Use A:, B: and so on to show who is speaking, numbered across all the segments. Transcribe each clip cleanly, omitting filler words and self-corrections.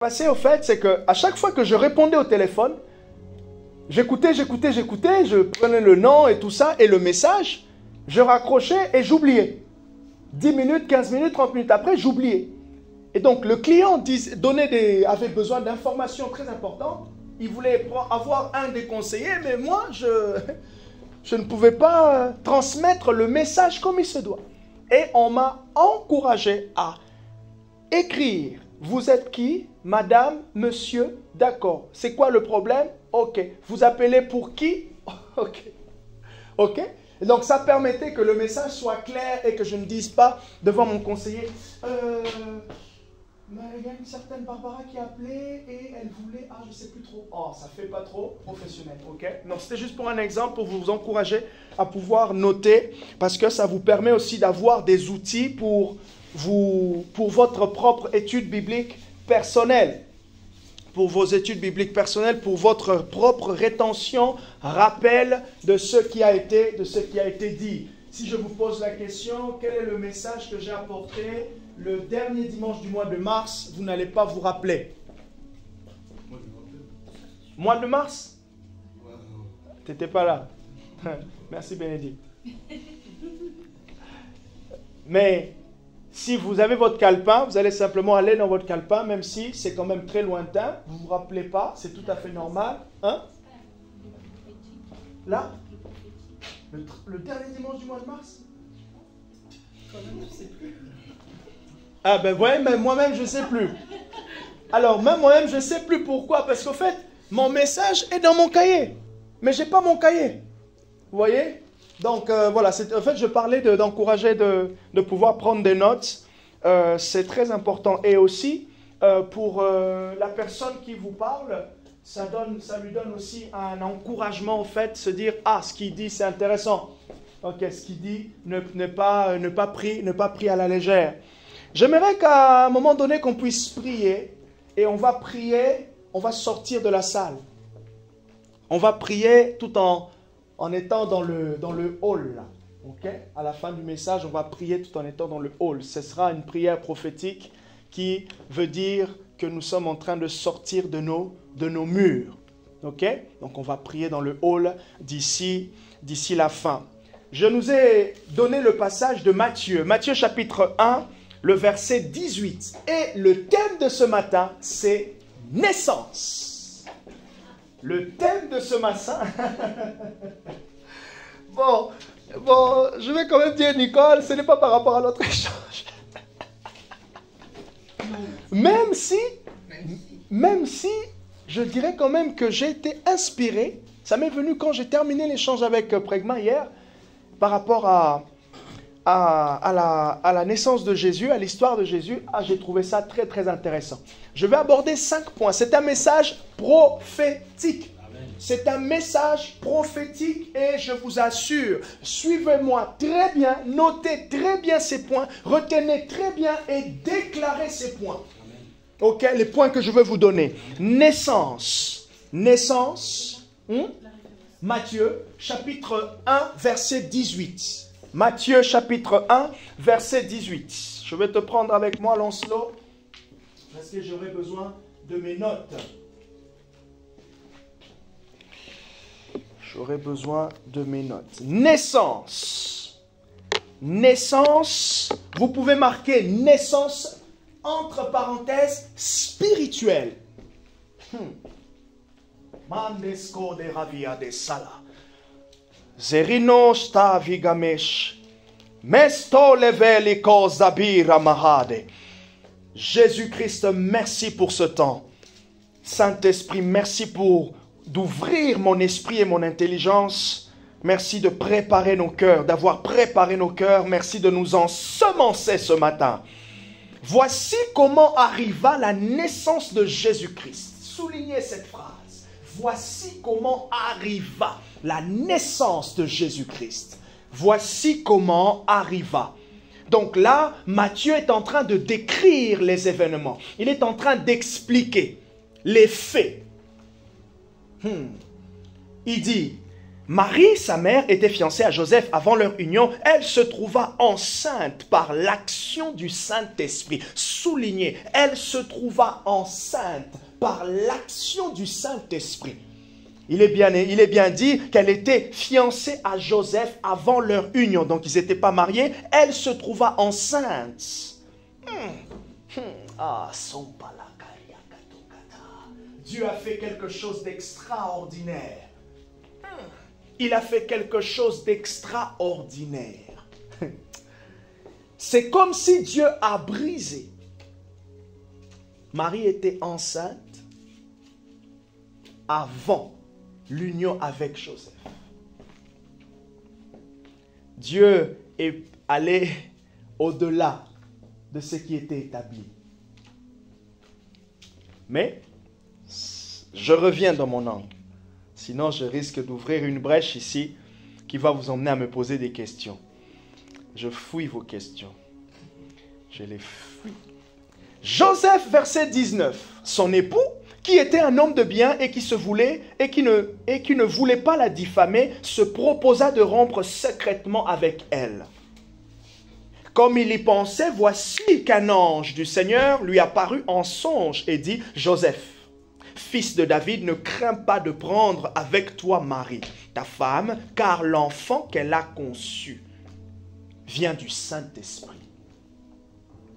A: passé au fait, c'est qu'à chaque fois que je répondais au téléphone, j'écoutais, je prenais le nom et tout ça, et le message, je raccrochais et j'oubliais. 10 minutes, 15 minutes, 30 minutes après, j'oubliais. Et donc, le client avait besoin d'informations très importantes. Il voulait avoir un des conseillers, mais moi, je ne pouvais pas transmettre le message comme il se doit. Et on m'a encouragé à écrire. Vous êtes qui? Madame, monsieur, d'accord. C'est quoi le problème? Ok. Vous appelez pour qui? Ok. Ok. Et donc, ça permettait que le message soit clair et que je ne dise pas devant mon conseiller il y a une certaine Barbara qui a appelé et elle voulait... Ah, je ne sais plus trop. Oh, ça ne fait pas trop professionnel, ok? Donc, c'était juste pour un exemple, pour vous encourager à pouvoir noter, parce que ça vous permet aussi d'avoir des outils pour votre propre étude biblique personnelle. Pour vos études bibliques personnelles, pour votre propre rétention, rappel de ce qui a été dit. Si je vous pose la question, quel est le message que j'ai apporté le dernier dimanche du mois de mars, vous n'allez pas vous rappeler. Mois de mars? Tu n'étais pas là. Merci Bénédicte. Mais si vous avez votre calepin, vous allez simplement aller dans votre calepin, même si c'est quand même très lointain. Vous ne vous rappelez pas, c'est tout à fait normal. Hein? Là? Le dernier dimanche du mois de mars? Quand même, je ne sais plus. Ah ben ouais, mais moi-même je ne sais plus. Alors même moi-même je ne sais plus pourquoi. Parce qu'au fait, mon message est dans mon cahier. Mais je n'ai pas mon cahier. Vous voyez? Donc voilà, en fait je parlais d'encourager de pouvoir prendre des notes. C'est très important. Et aussi, pour la personne qui vous parle, ça lui donne aussi un encouragement au fait, se dire, ah, ce qu'il dit c'est intéressant. Ok, ce qu'il dit n'est pas pris à la légère. J'aimerais qu'à un moment donné qu'on puisse prier, et on va prier, on va sortir de la salle. On va prier tout en étant dans le hall. Là. Okay? À la fin du message, on va prier tout en étant dans le hall. Ce sera une prière prophétique qui veut dire que nous sommes en train de sortir de nos murs. Okay? Donc on va prier dans le hall d'ici la fin. Je nous ai donné le passage de Matthieu. Matthieu chapitre 1. Le verset 18. Et le thème de ce matin, c'est naissance. Le thème de ce matin... bon, je vais quand même dire, Nicole, ce n'est pas par rapport à notre échange. Même si, je dirais quand même que j'ai été inspiré, ça m'est venu quand j'ai terminé l'échange avec Pregma hier, par rapport à la naissance de Jésus, à l'histoire de Jésus, j'ai trouvé ça très très intéressant. Je vais aborder 5 points. C'est un message prophétique. C'est un message prophétique et je vous assure, suivez-moi très bien, notez très bien ces points, retenez très bien et déclarez ces points. Ok, les points que je veux vous donner. Naissance. Matthieu, chapitre 1, verset 18. Matthieu chapitre 1, verset 18. Je vais te prendre avec moi, Lancelot, parce que j'aurai besoin de mes notes. J'aurai besoin de mes notes. Naissance. Naissance. Vous pouvez marquer naissance entre parenthèses spirituelle. Mandesko de ravia de sala. Zerino sta vigamesh. Mesto leveliko zabira mahade. Jésus-Christ, merci pour ce temps. Saint-Esprit, merci pour d'ouvrir mon esprit et mon intelligence. Merci de préparer nos cœurs, d'avoir préparé nos cœurs. Merci de nous ensemencer ce matin. Voici comment arriva la naissance de Jésus-Christ. Soulignez cette phrase. Voici comment arriva la naissance de Jésus-Christ. Voici comment arriva. Donc là, Matthieu est en train de décrire les événements. Il est en train d'expliquer les faits. Il dit, Marie, sa mère, était fiancée à Joseph avant leur union. Elle se trouva enceinte par l'action du Saint-Esprit. Souligné, elle se trouva enceinte par l'action du Saint-Esprit. Il est bien dit qu'elle était fiancée à Joseph avant leur union. Donc, ils n'étaient pas mariés. Elle se trouva enceinte. Dieu a fait quelque chose d'extraordinaire. Il a fait quelque chose d'extraordinaire. C'est comme si Dieu a brisé. Marie était enceinte avant l'union avec Joseph. Dieu est allé au-delà de ce qui était établi. Mais, je reviens dans mon angle. Sinon, je risque d'ouvrir une brèche ici qui va vous emmener à me poser des questions. Je fouille vos questions. Je les fouille. Joseph, verset 19. Son époux, qui était un homme de bien et qui se voulait et qui ne voulait pas la diffamer, se proposa de rompre secrètement avec elle. Comme il y pensait, voici qu'un ange du Seigneur lui apparut en songe et dit, Joseph, fils de David, ne crains pas de prendre avec toi Marie, ta femme, car l'enfant qu'elle a conçu vient du Saint-Esprit.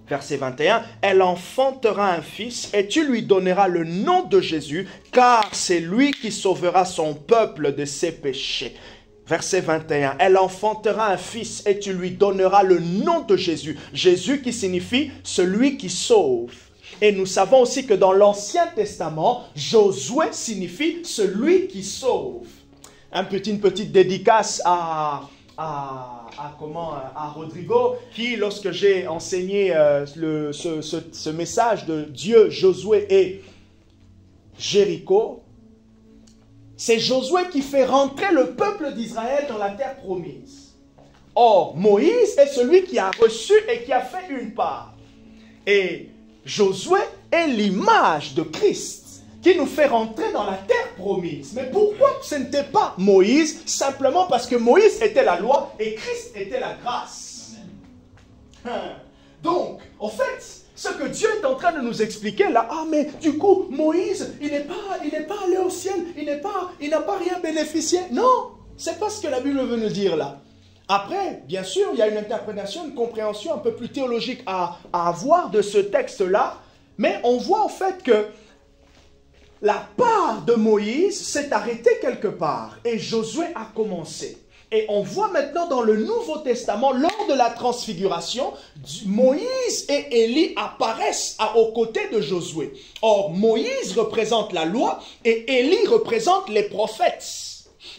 A: Verset 21, elle enfantera un fils et tu lui donneras le nom de Jésus, car c'est lui qui sauvera son peuple de ses péchés. Verset 21, elle enfantera un fils et tu lui donneras le nom de Jésus. Jésus qui signifie celui qui sauve. Et nous savons aussi que dans l'Ancien Testament, Josué signifie celui qui sauve. Une petite dédicace à Rodrigo, qui, lorsque j'ai enseigné ce message de Dieu, Josué et Jéricho, c'est Josué qui fait rentrer le peuple d'Israël dans la terre promise. Or, Moïse est celui qui a reçu et qui a fait une part. Et Josué est l'image de Christ qui nous fait rentrer dans la terre promise. Mais pourquoi ce n'était pas Moïse? Simplement parce que Moïse était la loi et Christ était la grâce. Donc, en fait, ce que Dieu est en train de nous expliquer là, mais du coup, Moïse, il n'est pas allé au ciel, il n'a pas rien bénéficié. Non, c'est pas ce que la Bible veut nous dire là. Après, bien sûr, il y a une interprétation, une compréhension un peu plus théologique à avoir de ce texte-là, mais on voit au fait que la part de Moïse s'est arrêtée quelque part et Josué a commencé. Et on voit maintenant dans le Nouveau Testament, lors de la transfiguration, Moïse et Élie apparaissent aux côtés de Josué. Or, Moïse représente la loi et Élie représente les prophètes.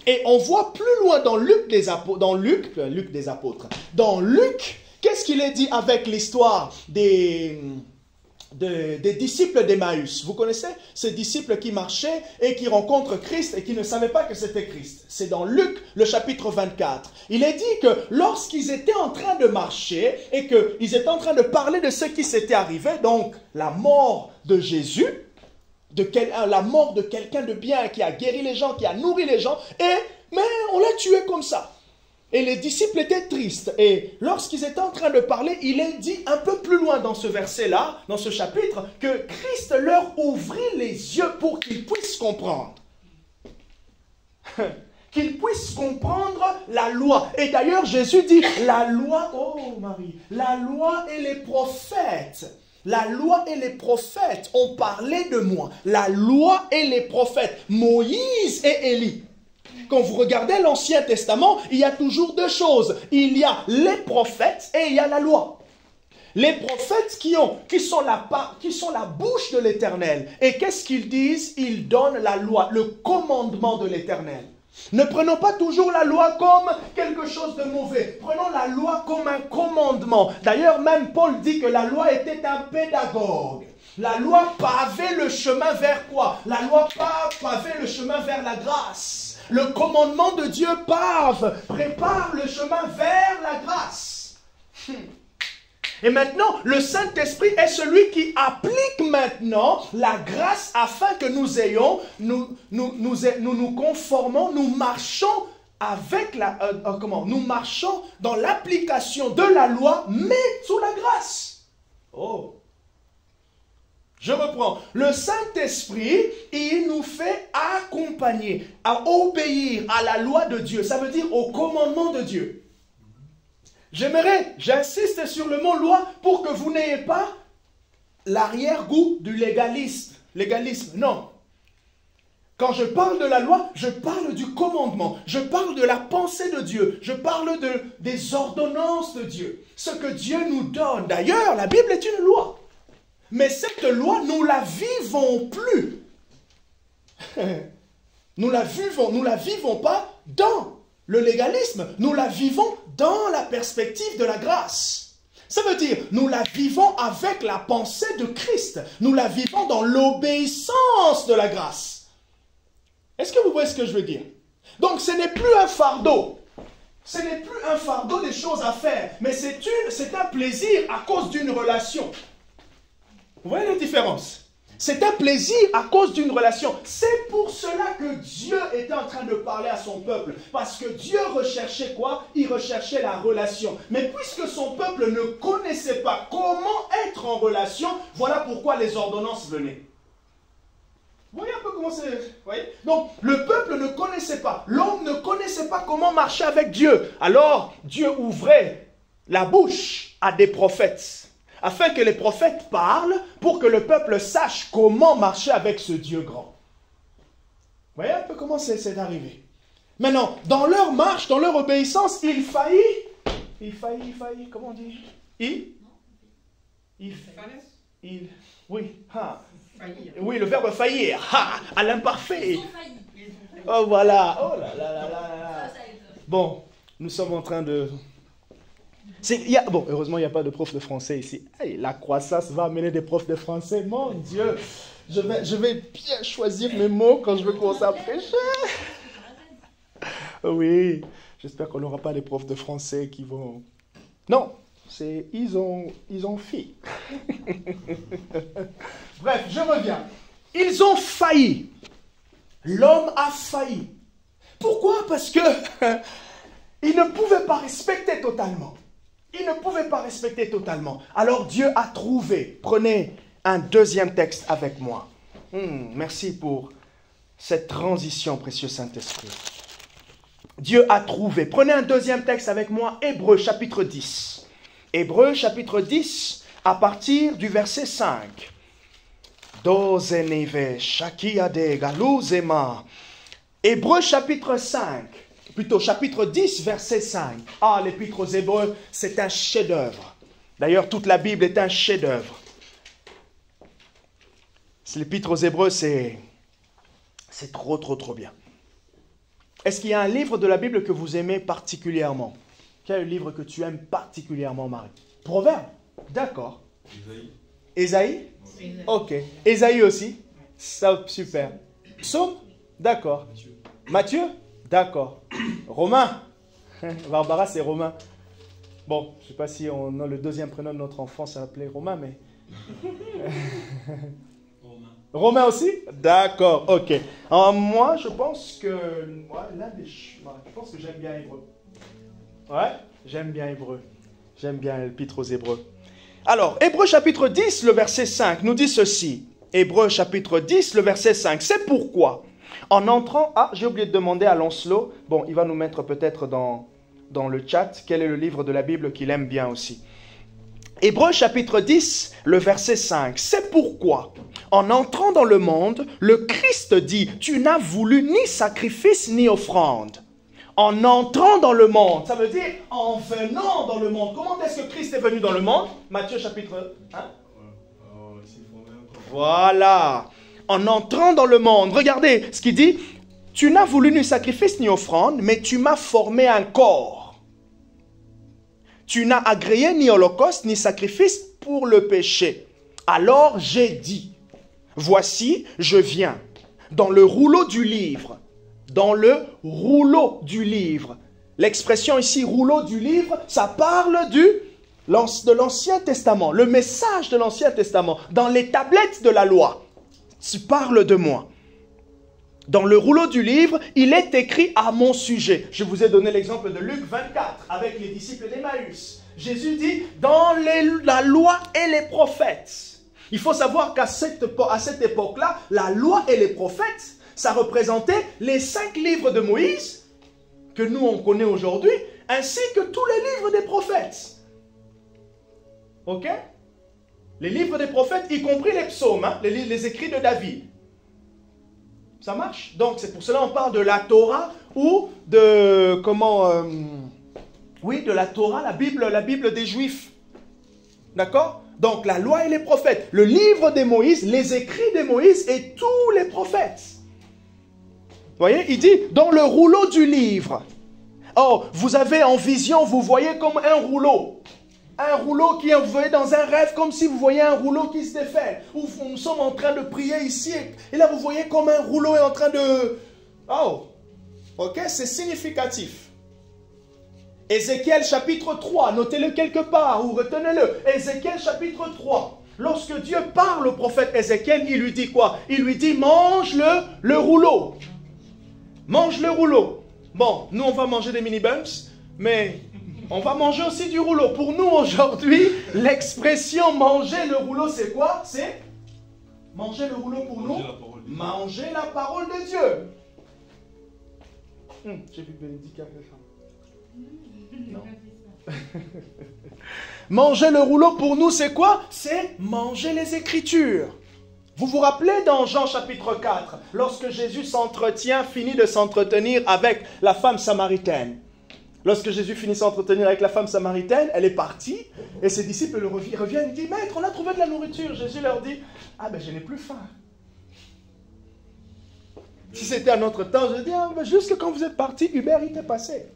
A: Et on voit plus loin dans Luc des apôtres. Dans Luc, qu'est-ce qu'il est dit avec l'histoire des disciples d'Emmaüs? Vous connaissez ces disciples qui marchaient et qui rencontrent Christ et qui ne savaient pas que c'était Christ. C'est dans Luc, le chapitre 24. Il est dit que lorsqu'ils étaient en train de marcher et qu'ils étaient en train de parler de ce qui s'était arrivé, donc la mort de Jésus, la mort de quelqu'un de bien qui a guéri les gens, qui a nourri les gens, mais on l'a tué comme ça. Et les disciples étaient tristes. Et lorsqu'ils étaient en train de parler, il est dit un peu plus loin dans ce verset-là, dans ce chapitre, que Christ leur ouvrit les yeux pour qu'ils puissent comprendre. Qu'ils puissent comprendre la loi. Et d'ailleurs, Jésus dit, la loi, oh Marie, la loi et les prophètes. La loi et les prophètes ont parlé de moi. La loi et les prophètes, Moïse et Élie. Quand vous regardez l'Ancien Testament, il y a toujours deux choses. Il y a les prophètes et il y a la loi. Les prophètes qui sont la bouche de l'Éternel. Et qu'est-ce qu'ils disent? Ils donnent la loi, le commandement de l'Éternel. Ne prenons pas toujours la loi comme quelque chose de mauvais. Prenons la loi comme un commandement. D'ailleurs, même Paul dit que la loi était un pédagogue. La loi pavait le chemin vers quoi? La loi pavait le chemin vers la grâce. Le commandement de Dieu prépare le chemin vers la grâce. Et maintenant, le Saint-Esprit est celui qui applique maintenant la grâce afin que nous ayons, nous conformons, nous marchons avec nous marchons dans l'application de la loi, mais sous la grâce. Oh. Je reprends. Le Saint-Esprit, il nous fait accompagner, à obéir à la loi de Dieu. Ça veut dire au commandement de Dieu. J'insiste sur le mot loi pour que vous n'ayez pas l'arrière-goût du légalisme. Non. Quand je parle de la loi, je parle du commandement. Je parle de la pensée de Dieu. Je parle des ordonnances de Dieu. Ce que Dieu nous donne. D'ailleurs, la Bible est une loi. Mais cette loi, nous la vivons plus. Nous la vivons pas dans le légalisme. Nous la vivons dans la perspective de la grâce. Ça veut dire, nous la vivons avec la pensée de Christ. Nous la vivons dans l'obéissance de la grâce. Est-ce que vous voyez ce que je veux dire? Donc, ce n'est plus un fardeau. Ce n'est plus un fardeau des choses à faire. Mais c'est un plaisir à cause d'une relation. Vous voyez la différence? C'est un plaisir à cause d'une relation. C'est pour cela que Dieu était en train de parler à son peuple. Parce que Dieu recherchait quoi? Il recherchait la relation. Mais puisque son peuple ne connaissait pas comment être en relation, voilà pourquoi les ordonnances venaient. Vous voyez un peu comment c'est? Donc, le peuple ne connaissait pas. L'homme ne connaissait pas comment marcher avec Dieu. Alors, Dieu ouvrait la bouche à des prophètes. Afin que les prophètes parlent pour que le peuple sache comment marcher avec ce Dieu grand. Vous voyez un peu comment c'est arrivé? Maintenant, dans leur marche, dans leur obéissance, il faillit, comment on dit? Oui, oui, le verbe faillir, à l'imparfait. Oh voilà, oh là là là là. Bon, nous sommes en train de... Bon, heureusement, il n'y a pas de prof de français ici. Hey, la croissance va amener des profs de français. Mon Dieu, je vais bien choisir mes mots quand je vais commencer à prêcher. Oui, j'espère qu'on n'aura pas des profs de français qui vont... Non, ils ont failli. Bref, je reviens. Ils ont failli. L'homme a failli. Pourquoi? Parce que il ne pouvait pas respecter totalement. Il ne pouvait pas respecter totalement. Alors Dieu a trouvé. Prenez un deuxième texte avec moi. Merci pour cette transition, précieux Saint-Esprit. Dieu a trouvé. Prenez un deuxième texte avec moi. Hébreux chapitre 10. Hébreux chapitre 10 à partir du verset 5. Hébreux chapitre 5. Plutôt chapitre 10, verset 5. Ah, l'Épître aux Hébreux, c'est un chef-d'œuvre. D'ailleurs, toute la Bible est un chef-d'œuvre. L'Épître aux Hébreux, c'est trop bien. Est-ce qu'il y a un livre de la Bible que vous aimez particulièrement? Quel est le livre que tu aimes particulièrement, Marie? Proverbe? D'accord. Ésaïe? Ok. Ésaïe aussi? Ça, super. Psaume? D'accord. Matthieu? D'accord. Romain. Barbara, c'est Romain. Bon, je ne sais pas si on a le deuxième prénom de notre enfant, ça s'appelait Romain, mais... Romain aussi? D'accord, ok. Moi, je pense que... je pense que j'aime bien Hébreu. Ouais, j'aime bien Hébreu. J'aime bien l'Épître aux Hébreux. Alors, Hébreux chapitre 10, le verset 5, nous dit ceci. Hébreux chapitre 10, le verset 5. C'est pourquoi, en entrant... Ah, j'ai oublié de demander à Lancelot. Bon, il va nous mettre peut-être dans le chat quel est le livre de la Bible qu'il aime bien aussi. Hébreux chapitre 10, le verset 5. C'est pourquoi, en entrant dans le monde, le Christ dit, tu n'as voulu ni sacrifice ni offrande. En entrant dans le monde, ça veut dire en venant dans le monde. Comment est-ce que Christ est venu dans le monde? Matthieu chapitre 1. Voilà. En entrant dans le monde, regardez ce qu'il dit. Tu n'as voulu ni sacrifice ni offrande, mais tu m'as formé un corps. Tu n'as agréé ni holocauste ni sacrifice pour le péché. Alors j'ai dit, voici, je viens. Dans le rouleau du livre. Dans le rouleau du livre. L'expression ici, rouleau du livre, ça parle de l'Ancien Testament. Le message de l'Ancien Testament. Dans les tablettes de la loi. Tu parles de moi. dans le rouleau du livre, il est écrit à mon sujet. Je vous ai donné l'exemple de Luc 24 avec les disciples d'Emmaüs. Jésus dit, dans la loi et les prophètes. Il faut savoir qu'à cette époque-là, la loi et les prophètes, ça représentait les 5 livres de Moïse, que nous on connaît aujourd'hui, ainsi que tous les livres des prophètes. Ok? Les livres des prophètes, y compris les psaumes, hein, les écrits de David. Ça marche? Donc c'est pour cela qu'on parle de la Torah ou de, de la Torah, la Bible des Juifs. D'accord? Donc la loi et les prophètes, le livre de Moïse, les écrits de Moïse et tous les prophètes. Vous voyez, il dit, dans le rouleau du livre. Oh, vous avez en vision, vous voyez comme un rouleau. Un rouleau qui est, vous voyez dans un rêve, comme si vous voyez un rouleau qui se défait. Ou nous sommes en train de prier ici, et là vous voyez comme un rouleau est en train de... Oh, ok, c'est significatif. Ézéchiel chapitre 3, notez-le quelque part, ou retenez-le. Ézéchiel chapitre 3. Lorsque Dieu parle au prophète Ézéchiel, il lui dit quoi? Il lui dit, mange le rouleau. Mange le rouleau. Bon, nous on va manger des mini-bumps, mais on va manger aussi du rouleau. Pour nous aujourd'hui, l'expression manger le rouleau, c'est quoi? C'est manger le rouleau pour nous. Manger la parole de Dieu. J'ai vu Bénédicte après ça. Non. Manger le rouleau pour nous, c'est quoi? C'est manger les Écritures. Vous vous rappelez dans Jean chapitre 4, lorsque Jésus finit de s'entretenir avec la femme samaritaine. Lorsque Jésus finit de s'entretenir avec la femme samaritaine, elle est partie, et ses disciples reviennent et disent, Maître, on a trouvé de la nourriture. Jésus leur dit, ah ben je n'ai plus faim. Si c'était à notre temps, je dis, ah, ben, jusque quand vous êtes partis, Hubert était passé.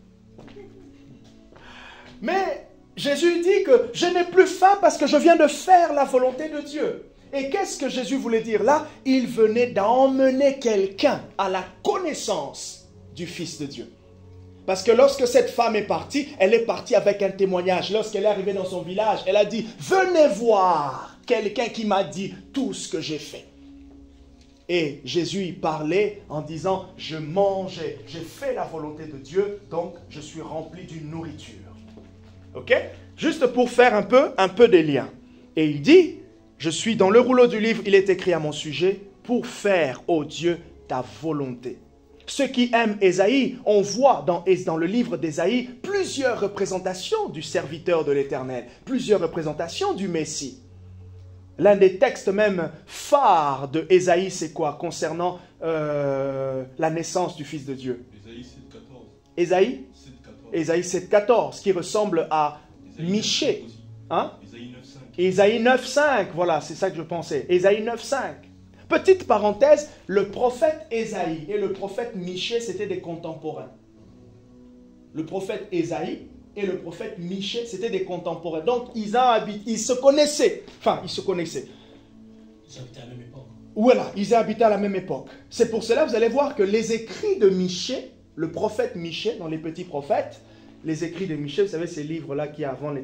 A: Mais Jésus dit que je n'ai plus faim parce que je viens de faire la volonté de Dieu. Et qu'est-ce que Jésus voulait dire là? Il venait d'emmener quelqu'un à la connaissance du Fils de Dieu. Parce que lorsque cette femme est partie, elle est partie avec un témoignage. Lorsqu'elle est arrivée dans son village, elle a dit, venez voir quelqu'un qui m'a dit tout ce que j'ai fait. Et Jésus y parlait en disant, je mangeais, j'ai fait la volonté de Dieu, donc je suis rempli d'une nourriture. Ok? Juste pour faire un peu des liens. Et il dit, je suis dans le rouleau du livre, il est écrit à mon sujet, pour faire, ô Dieu, ta volonté. Ceux qui aiment Ésaïe, on voit dans le livre d'Ésaïe plusieurs représentations du serviteur de l'Éternel, plusieurs représentations du Messie. L'un des textes même phares de Ésaïe, c'est quoi? Concernant la naissance du Fils de Dieu. Ésaïe 7,14. Ésaïe 7,14, qui ressemble à Michée. Hein? Ésaïe 9,5, voilà, c'est ça que je pensais. Ésaïe 9,5. Petite parenthèse, le prophète Ésaïe et le prophète Michée, c'était des contemporains. Le prophète Ésaïe et le prophète Michée, c'était des contemporains. Donc, ils se connaissaient. Enfin, ils se connaissaient.
B: Ils habitaient à la même époque.
A: Voilà, ils habitaient à la même époque. C'est pour cela, vous allez voir que les écrits de Michée, le prophète Michée, dans les petits prophètes, les écrits de Michée, vous savez, ces livres-là qui avant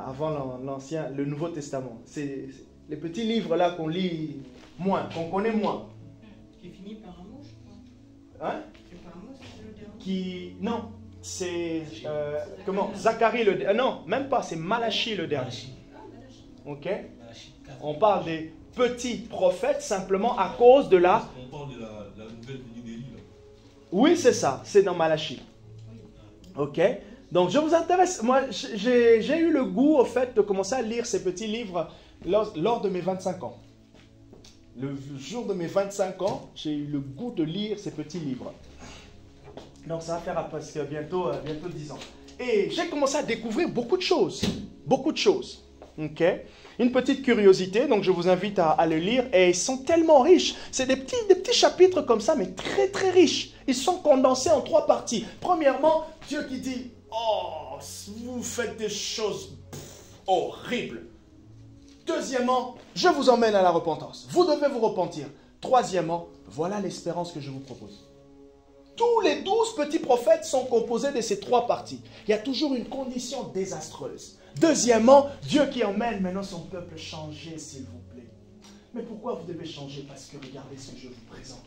A: avant l'Ancien, le Nouveau Testament. C'est les petits livres-là qu'on lit moins, qu'on connaît moins.
C: Qui finit par un mot, je crois.
A: Hein?
C: C'est pas un mot, c'est le dernier.
A: Qui... Non, c'est... comment? Zacharie le dernier. Non, même pas, c'est Malachie le dernier. Ok? On parle des petits prophètes simplement à cause de la...
D: On parle de la nouvelle venue d'Élie, là.
A: Oui, c'est ça, c'est dans Malachie. Ok? Donc, je vous intéresse. Moi, j'ai eu le goût, au fait, de commencer à lire ces petits livres lors de mes 25 ans. Le jour de mes 25 ans, j'ai eu le goût de lire ces petits livres. Donc, ça va faire presque bientôt 10 ans. Et j'ai commencé à découvrir beaucoup de choses. Beaucoup de choses. Ok? Une petite curiosité, donc je vous invite à le lire. Et ils sont tellement riches. C'est des petits chapitres comme ça, mais très très riches. Ils sont condensés en 3 parties. Premièrement, Dieu qui dit, oh, vous faites des choses horribles. Deuxièmement, je vous emmène à la repentance. Vous devez vous repentir. Troisièmement, voilà l'espérance que je vous propose. Tous les 12 petits prophètes sont composés de ces 3 parties. Il y a toujours une condition désastreuse. Deuxièmement, Dieu qui emmène maintenant son peuple changer, s'il vous plaît. Mais pourquoi vous devez changer? Parce que regardez ce que je vous présente.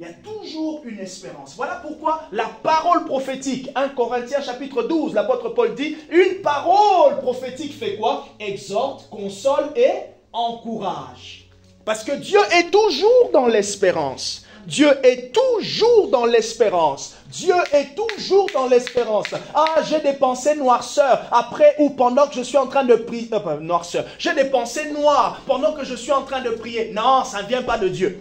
A: Il y a toujours une espérance. Voilà pourquoi la parole prophétique, 1 Corinthiens chapitre 12, l'apôtre Paul dit, une parole prophétique fait quoi? Exhorte, console et encourage. Parce que Dieu est toujours dans l'espérance. Dieu est toujours dans l'espérance. Dieu est toujours dans l'espérance. Ah, j'ai des pensées noirceurs après ou pendant que je suis en train de prier. Noirceur. J'ai des pensées noires pendant que je suis en train de prier. Non, ça ne vient pas de Dieu.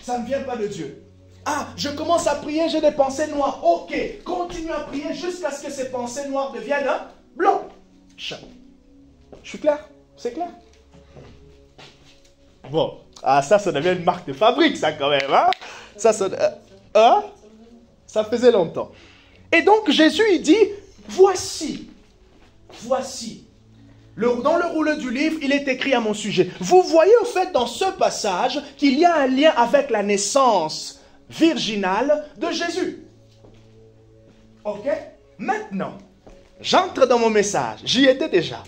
A: Ça ne vient pas de Dieu. Ah, je commence à prier, j'ai des pensées noires. Ok, continue à prier jusqu'à ce que ces pensées noires deviennent blancs. Je suis clair? C'est clair? Bon, ah, ça devient une marque de fabrique, ça quand même. Hein? Ça faisait longtemps. Et donc Jésus, il dit, voici. Dans le rouleau du livre, il est écrit à mon sujet. Vous voyez au fait dans ce passage qu'il y a un lien avec la naissance virginale de Jésus. Ok? Maintenant, j'entre dans mon message. J'y étais déjà.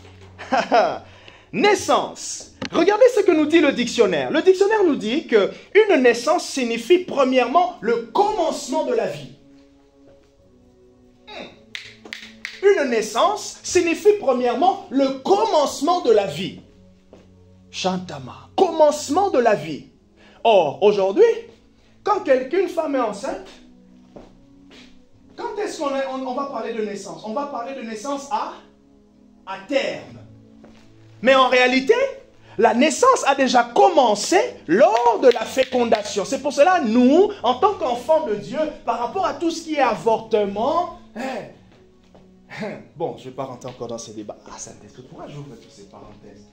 A: Naissance. Regardez ce que nous dit le dictionnaire. Le dictionnaire nous dit qu'une naissance signifie premièrement le commencement de la vie. Une naissance signifie premièrement le commencement de la vie. Chantama, commencement de la vie. Or, aujourd'hui, quand une femme est enceinte, quand est-ce qu'on va parler de naissance? On va parler de naissance à terme. Mais en réalité, la naissance a déjà commencé lors de la fécondation. C'est pour cela, nous, en tant qu'enfants de Dieu, par rapport à tout ce qui est avortement, bon, je ne vais pas rentrer encore dans ces débats. Ah, ça me détruit. Pourquoi j'ouvre toutes ces parenthèses?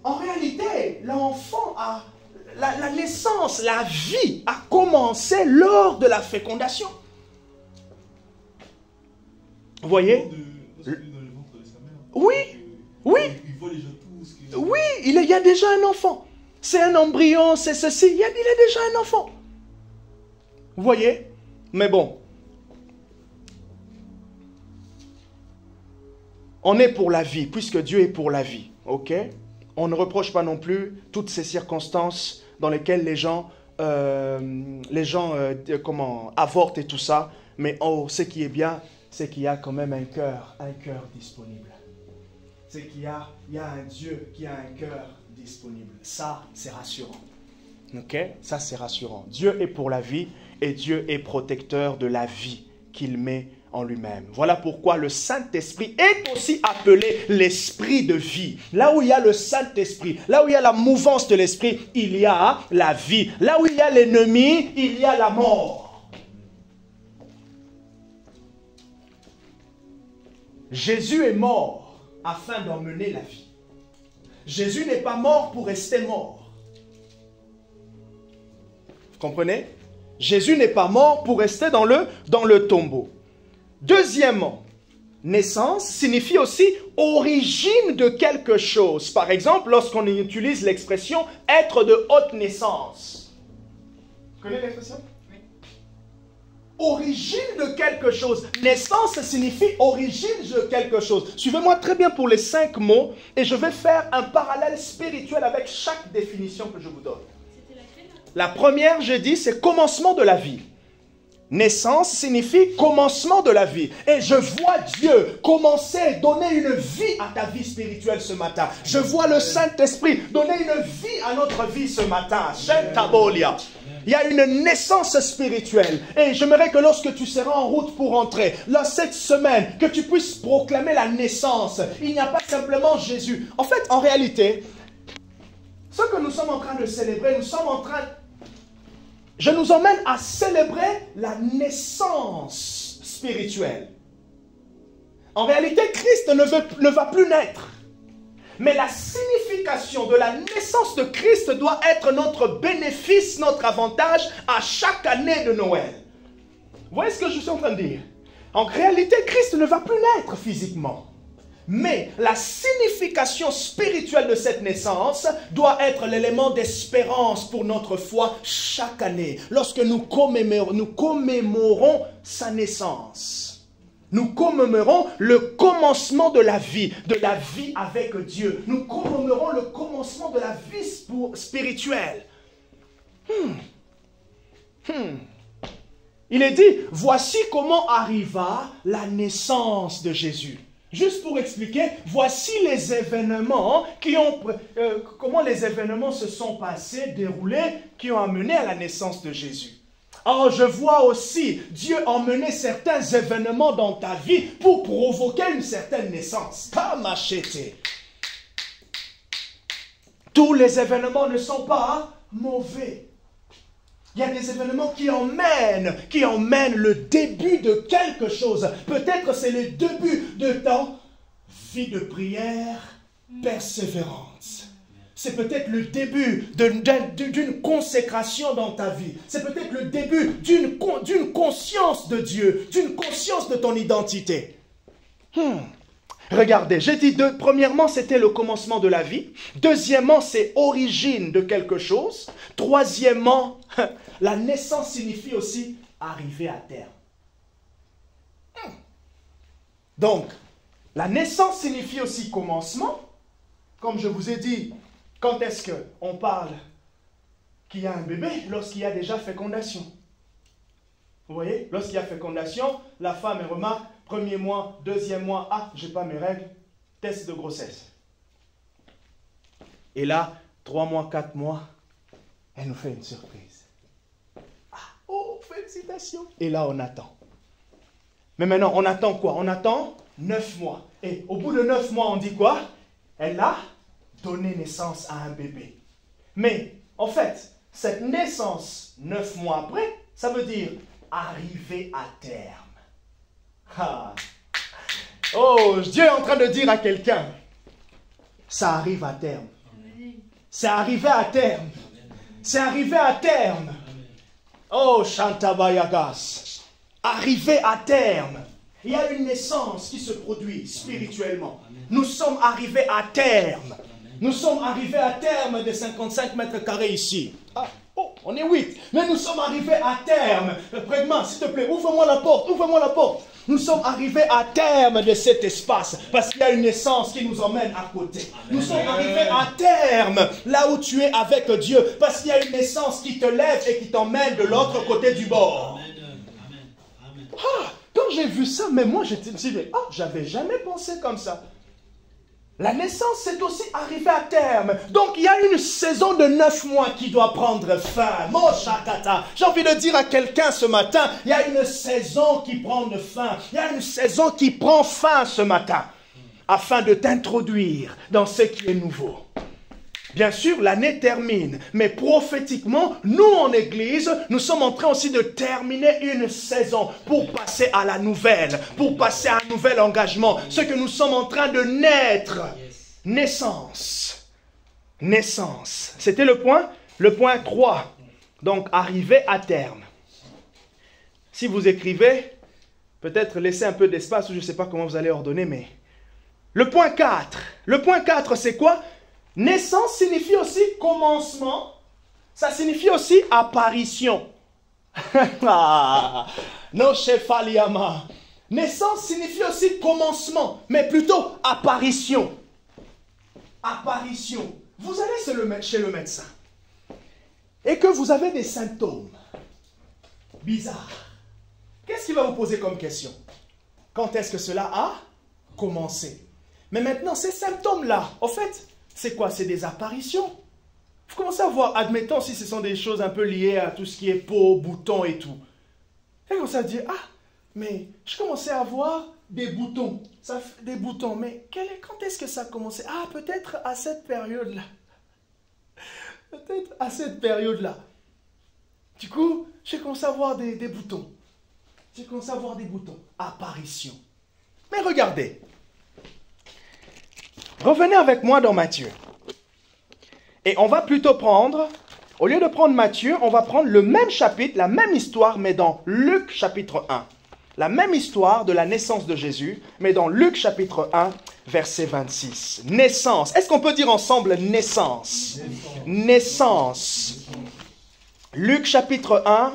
A: En réalité, l'enfant a... La naissance, la vie a commencé lors de la fécondation. Vous voyez? Oui, oui. Oui, il y a déjà un enfant. C'est un embryon, c'est ceci. Il y a déjà un enfant. Vous voyez? Mais bon. On est pour la vie, puisque Dieu est pour la vie. Ok? On ne reproche pas non plus toutes ces circonstances dans lesquelles les gens avortent et tout ça. Mais ce qui est bien, c'est qu'il y a quand même un cœur disponible. C'est qu'il y a un Dieu qui a un cœur disponible. Ça, c'est rassurant. Ok? Ça, c'est rassurant. Dieu est pour la vie et Dieu est protecteur de la vie qu'il met en lui-même. Voilà pourquoi le Saint-Esprit est aussi appelé l'Esprit de vie. Là où il y a le Saint-Esprit, là où il y a la mouvance de l'Esprit, il y a la vie. Là où il y a l'ennemi, il y a la mort. Jésus est mort afin d'emmener la vie. Jésus n'est pas mort pour rester mort. Vous comprenez? Jésus n'est pas mort pour rester dans le tombeau. Deuxièmement, naissance signifie aussi origine de quelque chose. Par exemple, lorsqu'on utilise l'expression être de haute naissance. Vous connaissez l'expression? Oui. Origine de quelque chose. Naissance signifie origine de quelque chose. Suivez-moi très bien pour les 5 mots et je vais faire un parallèle spirituel avec chaque définition que je vous donne. C'était laquelle? La première, j'ai dit, c'est commencement de la vie. Naissance signifie commencement de la vie. Et je vois Dieu commencer, donner une vie à ta vie spirituelle ce matin. Je vois le Saint-Esprit donner une vie à notre vie ce matin. Shentabolia. Il y a une naissance spirituelle. Et j'aimerais que lorsque tu seras en route pour entrer, là, cette semaine, que tu puisses proclamer la naissance. Il n'y a pas simplement Jésus. En fait, en réalité, ce que nous sommes en train de célébrer, je nous emmène à célébrer la naissance spirituelle. En réalité, Christ ne va plus naître. Mais la signification de la naissance de Christ doit être notre bénéfice, notre avantage à chaque année de Noël. Vous voyez ce que je suis en train de dire? En réalité, Christ ne va plus naître physiquement. Mais la signification spirituelle de cette naissance doit être l'élément d'espérance pour notre foi chaque année. Lorsque nous commémorons sa naissance. Nous commémorons le commencement de la vie avec Dieu. Nous commémorons le commencement de la vie spirituelle. Il est dit, voici comment arriva la naissance de Jésus. Juste pour expliquer, voici les événements comment les événements se sont passés, déroulés, qui ont amené à la naissance de Jésus. Alors je vois aussi Dieu emmener certains événements dans ta vie pour provoquer une certaine naissance. Kamachete. Tous les événements ne sont pas mauvais. Il y a des événements qui emmènent le début de quelque chose. Peut-être c'est le début de ta vie de prière persévérante. C'est peut-être le début d'une consécration dans ta vie. C'est peut-être le début d'une conscience de Dieu, d'une conscience de ton identité. Regardez, j'ai dit premièrement, c'était le commencement de la vie. Deuxièmement, c'est origine de quelque chose. Troisièmement, la naissance signifie aussi arriver à terme. Donc, la naissance signifie aussi commencement. Comme je vous ai dit, quand est-ce qu'on parle qu'il y a un bébé? Lorsqu'il y a déjà fécondation. Vous voyez? Lorsqu'il y a fécondation, la femme elle remarque, premier mois, deuxième mois, ah, j'ai pas mes règles, test de grossesse. Et là, 3 mois, 4 mois, elle nous fait une surprise. Ah, oh, félicitations. Et là, on attend. Mais maintenant, on attend quoi? On attend 9 mois. Et au bout de 9 mois, on dit quoi? Elle a donné naissance à un bébé. Mais, en fait, cette naissance 9 mois après, ça veut dire arriver à terme. Ah. Oh, Dieu est en train de dire à quelqu'un, ça arrive à terme. C'est arrivé à terme. C'est arrivé à terme. Oh, Shantabayagas. Arrivé à terme. Il y a une naissance qui se produit spirituellement. Nous sommes arrivés à terme. Nous sommes arrivés à terme des 55 mètres carrés ici. Ah, oh, on est 8. Mais nous sommes arrivés à terme. Près-moi, s'il te plaît, ouvre-moi la porte, ouvre-moi la porte. Nous sommes arrivés à terme de cet espace parce qu'il y a une naissance qui nous emmène à côté. Nous sommes arrivés à terme là où tu es avec Dieu parce qu'il y a une naissance qui te lève et qui t'emmène de l'autre côté du bord. Ah, quand j'ai vu ça, mais moi j'étais dit, ah, j'avais jamais pensé comme ça. La naissance, c'est aussi arriver à terme. Donc, il y a une saison de 9 mois qui doit prendre fin. Mon chakata. J'ai envie de dire à quelqu'un ce matin, il y a une saison qui prend fin. Il y a une saison qui prend fin ce matin. Afin de t'introduire dans ce qui est nouveau. Bien sûr, l'année termine. Mais prophétiquement, nous en Église, nous sommes en train aussi de terminer une saison pour passer à la nouvelle, pour passer à un nouvel engagement. Ce que nous sommes en train de naître. Naissance. Naissance. C'était le point 3. Donc, arriver à terme. Si vous écrivez, peut-être laissez un peu d'espace, ou je ne sais pas comment vous allez ordonner, mais... Le point 4. Le point 4, c'est quoi? Naissance signifie aussi commencement. Ça signifie aussi apparition. No chefaliama. Naissance signifie aussi commencement, mais plutôt apparition. Apparition. Vous allez chez le médecin et que vous avez des symptômes bizarres. Qu'est-ce qu'il va vous poser comme question? Quand est-ce que cela a commencé? Mais maintenant, ces symptômes-là, en fait, c'est quoi? C'est des apparitions. Vous commencez à voir, admettons si ce sont des choses un peu liées à tout ce qui est peau, boutons et tout. Et vous allez dire, ah, mais je commençais à voir des boutons. Ça fait des boutons, mais quand est-ce que ça a commencé? Ah, peut-être à cette période-là. Peut-être à cette période-là. Du coup, j'ai commencé à voir des boutons. J'ai commencé à voir des boutons. Apparition. Mais regardez. Revenez avec moi dans Matthieu. Et on va plutôt prendre, au lieu de prendre Matthieu, on va prendre le même chapitre, la même histoire, mais dans Luc chapitre 1. La même histoire de la naissance de Jésus, mais dans Luc chapitre 1, verset 26. Naissance. Est-ce qu'on peut dire ensemble naissance? Naissance. Luc chapitre 1,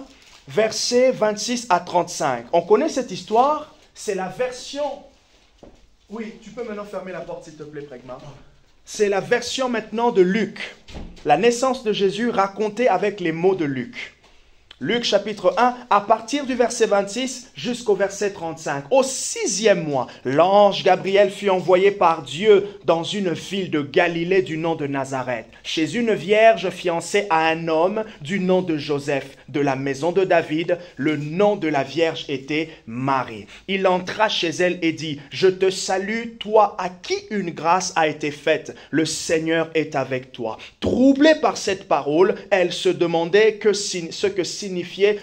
A: verset 26 à 35. On connaît cette histoire, c'est la version... Oui, tu peux maintenant fermer la porte s'il te plaît, Pragma. c'est la version maintenant de Luc. La naissance de Jésus racontée avec les mots de Luc. Luc chapitre 1, à partir du verset 26 jusqu'au verset 35. Au 6e mois, l'ange Gabriel fut envoyé par Dieu dans une ville de Galilée du nom de Nazareth, chez une vierge fiancée à un homme du nom de Joseph, de la maison de David. Le nom de la vierge était Marie. Il entra chez elle et dit, « Je te salue, toi à qui une grâce a été faite. Le Seigneur est avec toi. » Troublée par cette parole, elle se demandait ce que signifiait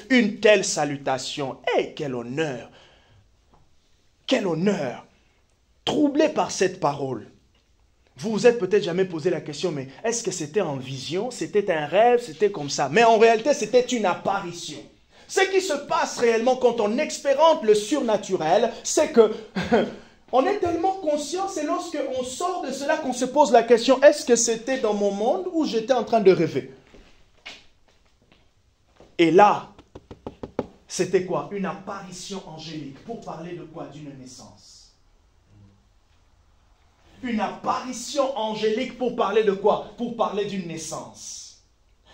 A: une telle salutation. Eh, quel honneur! Quel honneur! Troublé par cette parole. Vous vous êtes peut-être jamais posé la question, mais est-ce que c'était en vision? C'était un rêve? C'était comme ça? Mais en réalité, c'était une apparition. Ce qui se passe réellement quand on expérimente le surnaturel, c'est que on est tellement conscient, c'est lorsque on sort de cela qu'on se pose la question, est-ce que c'était dans mon monde ou j'étais en train de rêver? Et là, c'était quoi? Une apparition angélique. Pour parler de quoi? D'une naissance. Une apparition angélique pour parler de quoi? Pour parler d'une naissance.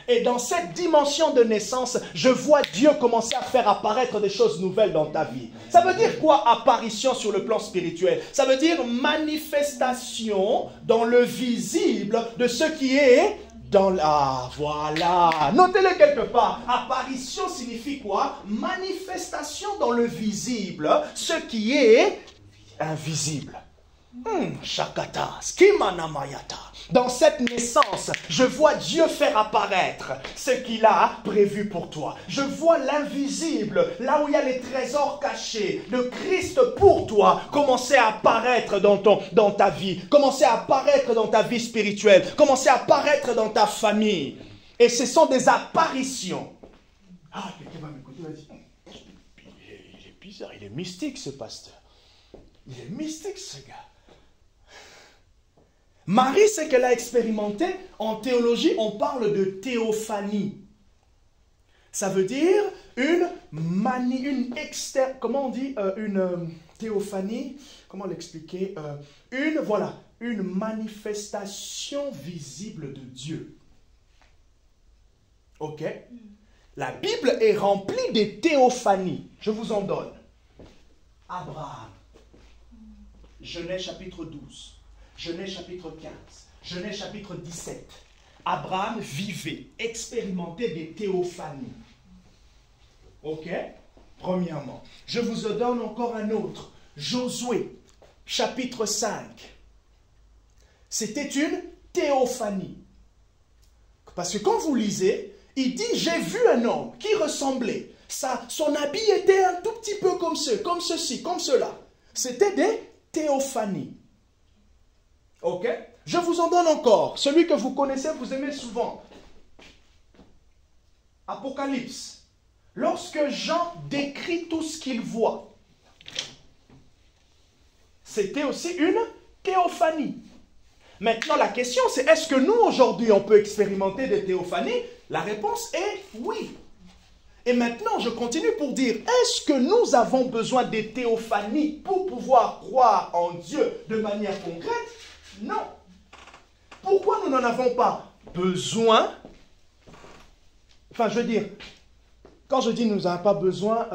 A: Et dans cette dimension de naissance, je vois Dieu commencer à faire apparaître des choses nouvelles dans ta vie. Ça veut dire quoi, apparition sur le plan spirituel? Ça veut dire manifestation dans le visible de ce qui est dans la... Voilà. Notez-le quelque part. Apparition signifie quoi? Manifestation dans le visible, ce qui est invisible. Shakata, skimanamayata. Dans cette naissance, je vois Dieu faire apparaître ce qu'il a prévu pour toi. Je vois l'invisible, là où il y a les trésors cachés de Christ pour toi, commencer à apparaître dans ta vie, commencer à apparaître dans ta vie spirituelle, commencer à apparaître dans ta famille. Et ce sont des apparitions. Ah, quelqu'un va m'écouter, vas-y. Il est bizarre, il est mystique ce pasteur. Il est mystique ce gars. Marie, ce qu'elle a expérimenté, en théologie, on parle de théophanie. Ça veut dire une théophanie, comment l'expliquer? Une manifestation visible de Dieu. Ok? La Bible est remplie de théophanies. Je vous en donne. Abraham, Genèse chapitre 12. Genèse chapitre 15, Genèse chapitre 17. Abraham vivait, expérimentait des théophanies. Ok? Premièrement. Je vous en donne encore un autre. Josué, chapitre 5. C'était une théophanie. Parce que quand vous lisez, il dit, j'ai vu un homme qui ressemblait. Son habit était un tout petit peu comme ceci, comme cela. C'était des théophanies. Ok? Je vous en donne encore. Celui que vous connaissez, vous aimez souvent. Apocalypse. Lorsque Jean décrit tout ce qu'il voit, c'était aussi une théophanie. Maintenant, la question, c'est est-ce que nous, aujourd'hui, on peut expérimenter des théophanies? La réponse est oui. Et maintenant, je continue pour dire, est-ce que nous avons besoin des théophanies pour pouvoir croire en Dieu de manière concrète? Non. Pourquoi nous n'en avons pas besoin? Enfin, je veux dire, quand je dis nous n'avons pas besoin,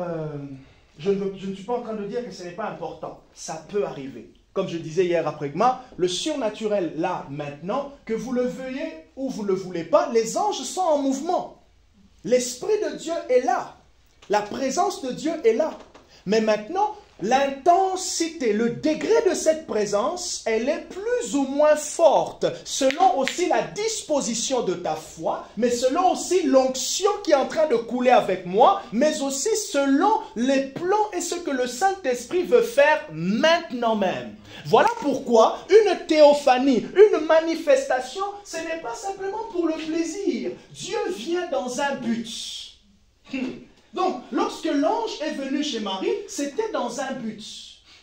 A: je ne suis pas en train de dire que ce n'est pas important. Ça peut arriver. Comme je disais hier après Gma, le surnaturel, là, maintenant, que vous le veuillez ou vous ne le voulez pas, les anges sont en mouvement. L'Esprit de Dieu est là. La présence de Dieu est là. Mais maintenant, l'intensité, le degré de cette présence, elle est plus ou moins forte, selon aussi la disposition de ta foi, mais selon aussi l'onction qui est en train de couler avec moi, mais aussi selon les plans et ce que le Saint-Esprit veut faire maintenant même. Voilà pourquoi une théophanie, une manifestation, ce n'est pas simplement pour le plaisir. Dieu vient dans un but. Donc, lorsque l'ange est venu chez Marie, c'était dans un but.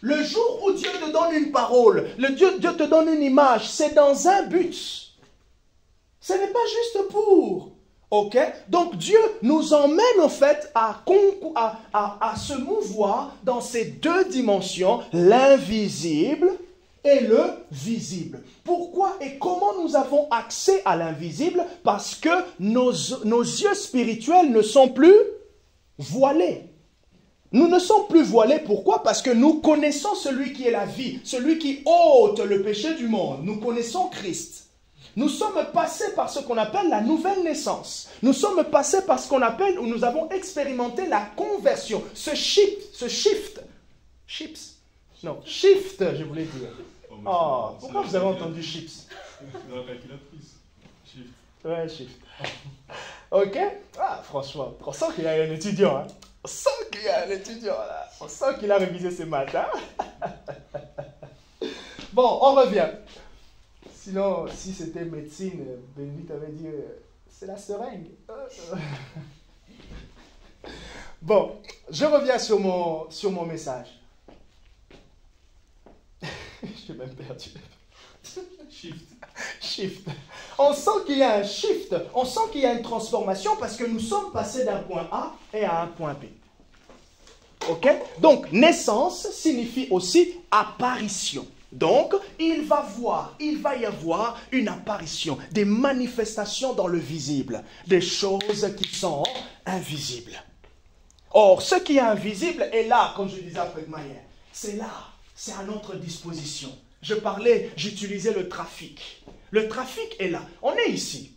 A: Le jour où Dieu te donne une parole, Dieu te donne une image, c'est dans un but. Ce n'est pas juste pour. Ok? Donc, Dieu nous emmène en fait à se mouvoir dans ces deux dimensions, l'invisible et le visible. Pourquoi et comment nous avons accès à l'invisible? Parce que nos yeux spirituels ne sont plus voilés. Nous ne sommes plus voilés. Pourquoi? Parce que nous connaissons celui qui est la vie, celui qui ôte le péché du monde. Nous connaissons Christ. Nous sommes passés par ce qu'on appelle la nouvelle naissance. Nous sommes passés par ce qu'on appelle, où nous avons expérimenté la conversion, ce shift, je voulais dire. Oh, pourquoi vous avez entendu chips?
D: Dans la calculatrice. Shift.
A: Ouais, shift. Ok? Ah, franchement, on sent qu'il y a un étudiant. Hein? On sent qu'il y a un étudiant là. On sent qu'il a révisé ce matin. Bon, on revient. Sinon, si c'était médecine, Bénédicte avait dit, c'est la seringue. Bon, je reviens sur mon message. J'ai même perdu. Shift. On sent qu'il y a un shift. On sent qu'il y a une transformation parce que nous sommes passés d'un point A et à un point B. Ok? Donc, naissance signifie aussi apparition. Donc, il va y avoir une apparition, des manifestations dans le visible, des choses qui sont invisibles. Or, ce qui est invisible est là, comme je disais à Fredmayer. C'est là, c'est à notre disposition. J'utilisais le trafic. Le trafic est là. On est ici.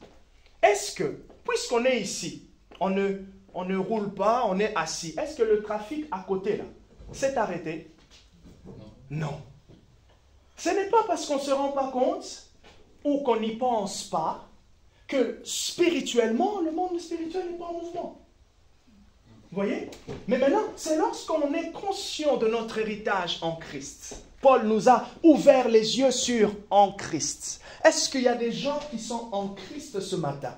A: Est-ce que, puisqu'on est ici, on ne roule pas, on est assis, est-ce que le trafic à côté là s'est arrêté? Non. Ce n'est pas parce qu'on ne se rend pas compte ou qu'on n'y pense pas que spirituellement, le monde spirituel n'est pas en mouvement. Vous voyez? Mais maintenant, c'est lorsqu'on est conscient de notre héritage en Christ. Paul nous a ouvert les yeux sur en Christ. Est-ce qu'il y a des gens qui sont en Christ ce matin?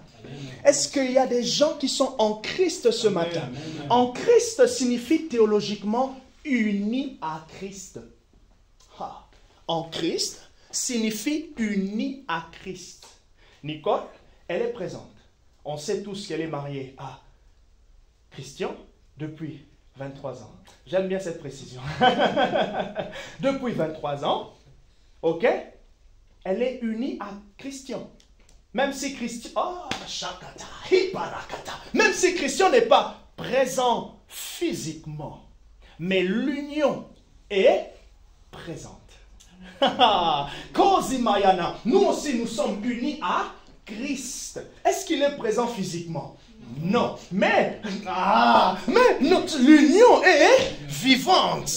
A: Est-ce qu'il y a des gens qui sont en Christ ce matin? En Christ signifie théologiquement unis à Christ. En Christ signifie unis à Christ. Nicole, elle est présente. On sait tous qu'elle est mariée à Christian depuis 23 ans. J'aime bien cette précision. Depuis 23 ans, ok? Elle est unie à Christian. Même si Christian... Même si Christian n'est pas présent physiquement, mais l'union est présente. Nous aussi, nous sommes unis à Christ. Est-ce qu'il est présent physiquement? Non. Mais l'union est vivante.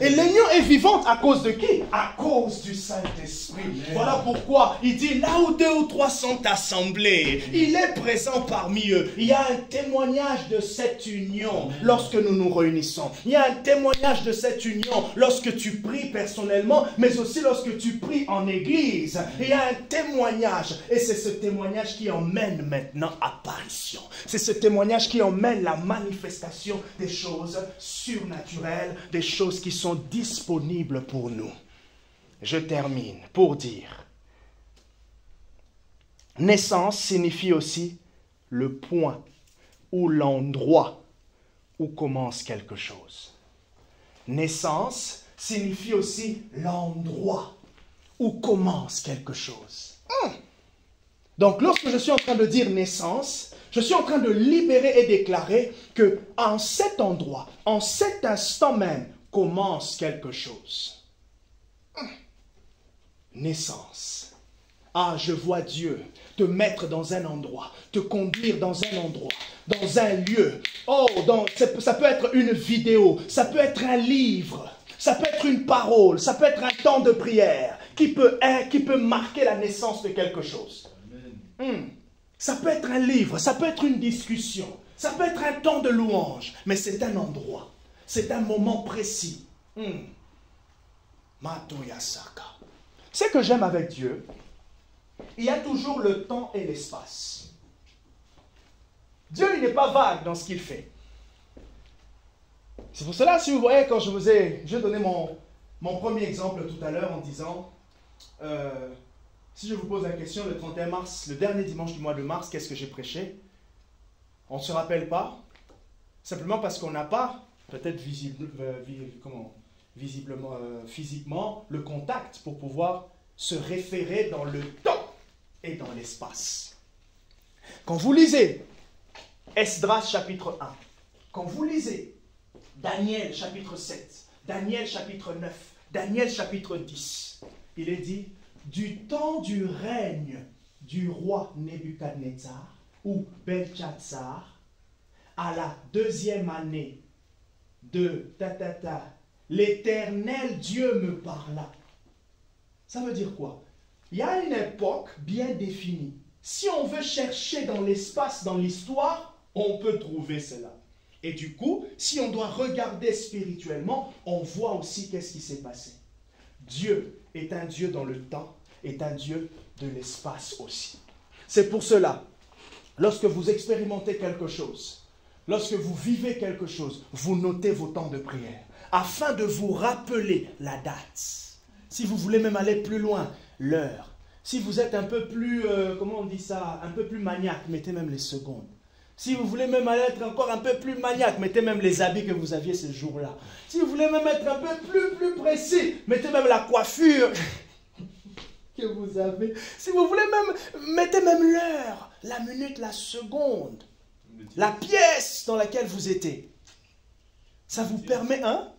A: Et l'union est vivante à cause de qui? À cause du Saint-Esprit. Voilà pourquoi il dit là où 2 ou 3 sont assemblés, il est présent parmi eux. Il y a un témoignage de cette union lorsque nous nous réunissons. Il y a un témoignage de cette union lorsque tu pries personnellement, mais aussi lorsque tu pries en église. Il y a un témoignage. Et c'est ce témoignage qui emmène maintenant apparition. C'est ce témoignage qui emmène la manifestation des choses surnaturelles, des choses qui sont disponibles pour nous. Je termine pour dire, naissance signifie aussi le point ou l'endroit où commence quelque chose. Naissance signifie aussi l'endroit où commence quelque chose. Donc, lorsque je suis en train de dire naissance, je suis en train de libérer et déclarer que en cet endroit, en cet instant même, commence quelque chose. Naissance. Ah, je vois Dieu te mettre dans un endroit, te conduire dans un endroit, dans un lieu. Oh, ça peut être une vidéo, ça peut être un livre, ça peut être une parole, ça peut être un temps de prière qui peut marquer la naissance de quelque chose. Ça peut être un livre, ça peut être une discussion, ça peut être un temps de louange, mais c'est un endroit, c'est un moment précis. Matoyasaka. Ce que j'aime avec Dieu, il y a toujours le temps et l'espace. Dieu, il n'est pas vague dans ce qu'il fait. C'est pour cela, si vous voyez, quand j'ai donné mon premier exemple tout à l'heure en disant... si je vous pose la question, le 31 mars, le dernier dimanche du mois de mars, qu'est-ce que j'ai prêché? On ne se rappelle pas, simplement parce qu'on n'a pas peut-être visiblement, physiquement le contact pour pouvoir se référer dans le temps et dans l'espace. Quand vous lisez Esdras chapitre 1, quand vous lisez Daniel chapitre 7, Daniel chapitre 9, Daniel chapitre 10, il est dit du temps du règne du roi Nebuchadnezzar ou Belchazzar à la 2e année de l'Éternel Dieu me parla. Ça veut dire quoi? Il y a une époque bien définie. Si on veut chercher dans l'espace, dans l'histoire, on peut trouver cela. Et du coup, si on doit regarder spirituellement, on voit aussi qu'est-ce qui s'est passé. Dieu est un Dieu dans le temps, est un Dieu de l'espace aussi. C'est pour cela, lorsque vous expérimentez quelque chose, lorsque vous vivez quelque chose, vous notez vos temps de prière, afin de vous rappeler la date. Si vous voulez même aller plus loin, l'heure. Si vous êtes un peu plus, comment on dit ça, un peu plus maniaque, mettez même les secondes. Si vous voulez même être encore un peu plus maniaque, mettez même les habits que vous aviez ce jour-là. Si vous voulez même être un peu plus précis, mettez même la coiffure que vous avez. Si vous voulez même, mettez même l'heure, la minute, la seconde, la pièce dans laquelle vous étiez. Ça vous permet, hein?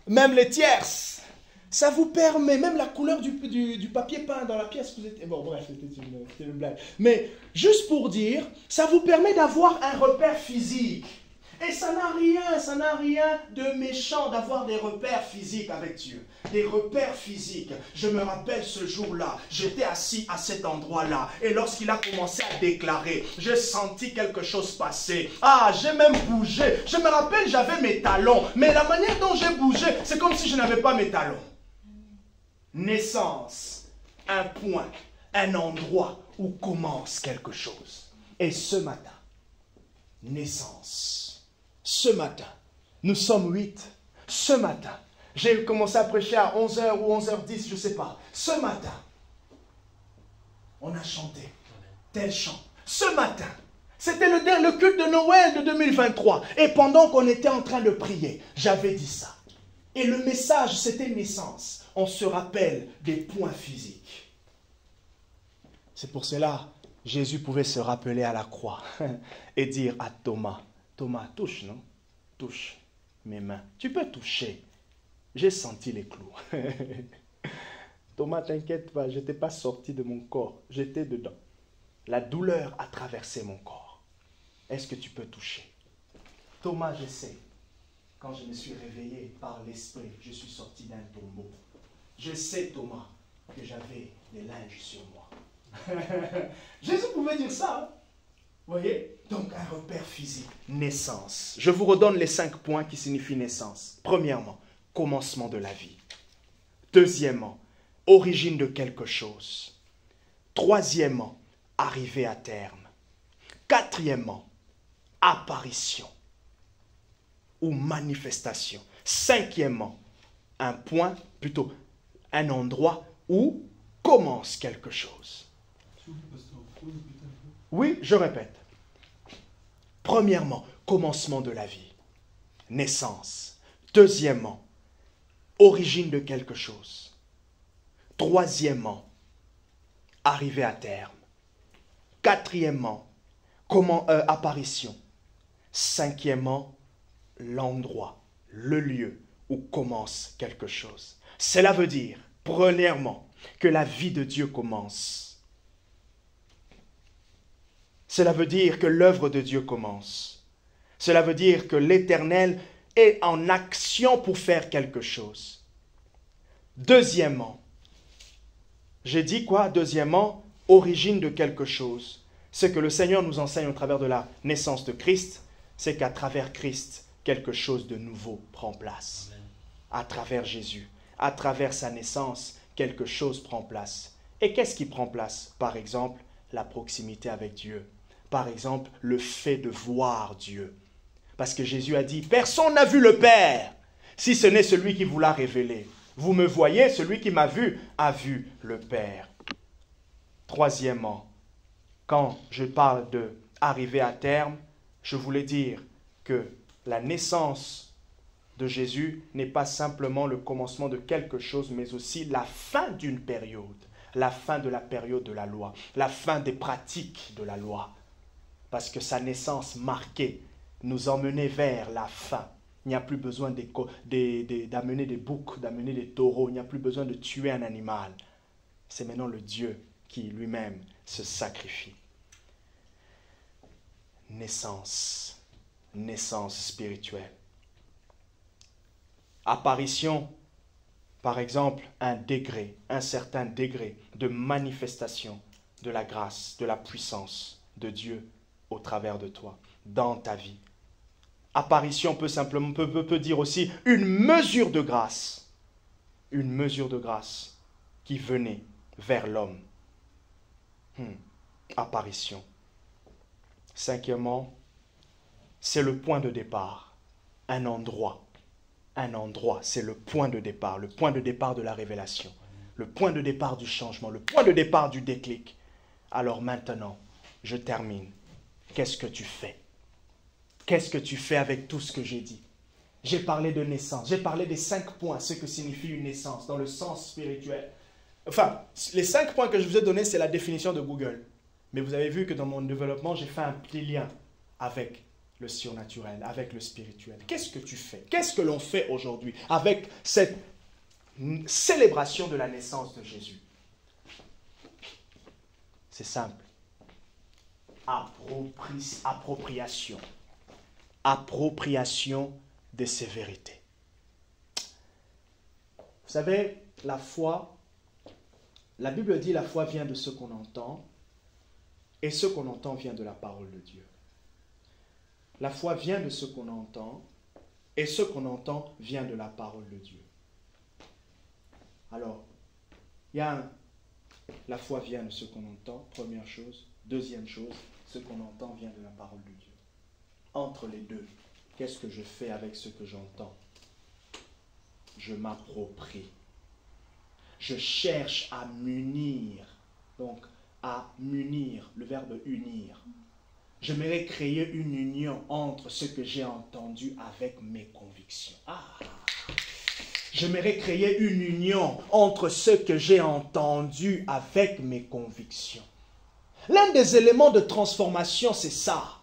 A: Même les tierces. Ça vous permet, même la couleur du papier peint dans la pièce que vous étiez. Bon, bref, c'était une blague. Mais juste pour dire, ça vous permet d'avoir un repère physique. Et ça n'a rien de méchant d'avoir des repères physiques avec Dieu. Des repères physiques. Je me rappelle ce jour-là, j'étais assis à cet endroit-là. Et lorsqu'il a commencé à déclarer, j'ai senti quelque chose passer. Ah, j'ai même bougé. Je me rappelle, j'avais mes talons. Mais la manière dont j'ai bougé, c'est comme si je n'avais pas mes talons. Naissance, un point, un endroit où commence quelque chose. Et ce matin, naissance. Ce matin, nous sommes 8. Ce matin, j'ai commencé à prêcher à 11h ou 11h10, je ne sais pas. Ce matin, on a chanté tel chant. Ce matin, c'était le culte de Noël de 2023. Et pendant qu'on était en train de prier, j'avais dit ça. Et le message, c'était naissance. On se rappelle des points physiques. C'est pour cela, Jésus pouvait se rappeler à la croix et dire à Thomas, Thomas, touche, non? Touche mes mains. Tu peux toucher. J'ai senti les clous. Thomas, t'inquiète pas, je n'étais pas sorti de mon corps. J'étais dedans. La douleur a traversé mon corps. Est-ce que tu peux toucher? Thomas, je sais. Quand je me suis réveillé par l'esprit, je suis sorti d'un tombeau. Je sais, Thomas, que j'avais des linges sur moi. Jésus pouvait dire ça. Hein? Vous voyez? Donc, un repère physique. Naissance. Je vous redonne les 5 points qui signifient naissance. Premièrement, commencement de la vie. Deuxièmement, origine de quelque chose. Troisièmement, arrivée à terme. Quatrièmement, apparition ou manifestation. Cinquièmement, un point, plutôt un endroit où commence quelque chose. Oui, je répète. Premièrement, commencement de la vie, naissance. Deuxièmement, origine de quelque chose. Troisièmement, arrivée à terme. Quatrièmement, apparition. Cinquièmement, l'endroit, le lieu où commence quelque chose. Cela veut dire, premièrement, que la vie de Dieu commence. Cela veut dire que l'œuvre de Dieu commence. Cela veut dire que l'Éternel est en action pour faire quelque chose. Deuxièmement, j'ai dit quoi? Deuxièmement, origine de quelque chose. Ce que le Seigneur nous enseigne au travers de la naissance de Christ, c'est qu'à travers Christ, quelque chose de nouveau prend place. Amen. À travers Jésus, à travers sa naissance, quelque chose prend place. Et qu'est-ce qui prend place? Par exemple, la proximité avec Dieu. Par exemple, le fait de voir Dieu. Parce que Jésus a dit, personne n'a vu le Père, si ce n'est celui qui vous l'a révélé. Vous me voyez, celui qui m'a vu a vu le Père. Troisièmement, quand je parle d'arriver à terme, je voulais dire que la naissance de Jésus n'est pas simplement le commencement de quelque chose, mais aussi la fin d'une période, la fin de la période de la loi, la fin des pratiques de la loi. Parce que sa naissance marquée nous emmenait vers la fin. Il n'y a plus besoin d'amener des boucs, d'amener des taureaux, il n'y a plus besoin de tuer un animal. C'est maintenant le Dieu qui lui-même se sacrifie. Naissance spirituelle. Apparition, par exemple, un certain degré de manifestation de la grâce, de la puissance de Dieu au travers de toi, dans ta vie. Apparition peut dire aussi une mesure de grâce qui venait vers l'homme. Apparition. Cinquièmement, c'est le point de départ, un endroit, c'est le point de départ de la révélation, le point de départ du changement, le point de départ du déclic. Alors maintenant, je termine. Qu'est-ce que tu fais? Qu'est-ce que tu fais avec tout ce que j'ai dit? J'ai parlé de naissance, j'ai parlé des 5 points, ce que signifie une naissance dans le sens spirituel. Enfin, les 5 points que je vous ai donnés, c'est la définition de Google. Mais vous avez vu que dans mon développement, j'ai fait un petit lien avec le surnaturel, avec le spirituel. Qu'est-ce que tu fais? Qu'est-ce que l'on fait aujourd'hui avec cette célébration de la naissance de Jésus? C'est simple. Appropriation. Appropriation de ces vérités. Vous savez, la foi, la Bible dit la foi vient de ce qu'on entend, et ce qu'on entend vient de la parole de Dieu. La foi vient de ce qu'on entend, et ce qu'on entend vient de la parole de Dieu. Alors, la foi vient de ce qu'on entend, première chose. Deuxième chose, ce qu'on entend vient de la parole de Dieu. Entre les deux, qu'est-ce que je fais avec ce que j'entends? Je m'approprie. Je cherche à m'unir. Donc, à m'unir, le verbe unir. J'aimerais créer une union entre ce que j'ai entendu avec mes convictions. J'aimerais créer une union entre ce que j'ai entendu avec mes convictions. L'un des éléments de transformation, c'est ça.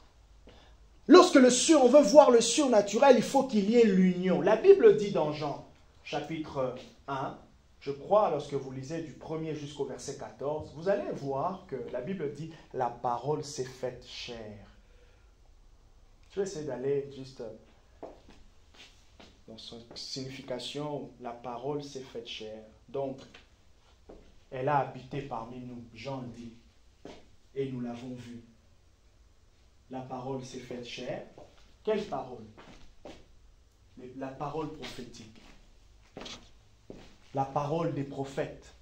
A: Lorsque on veut voir le surnaturel, il faut qu'il y ait l'union. La Bible dit dans Jean, chapitre 1, je crois, lorsque vous lisez du 1er jusqu'au verset 14, vous allez voir que la Bible dit « la parole s'est faite chair ». Je vais essayer d'aller juste dans sa signification, la parole s'est faite chair. Donc, elle a habité parmi nous, Jean dit, et nous l'avons vu. La parole s'est faite chair. Quelle parole? La parole prophétique. La parole des prophètes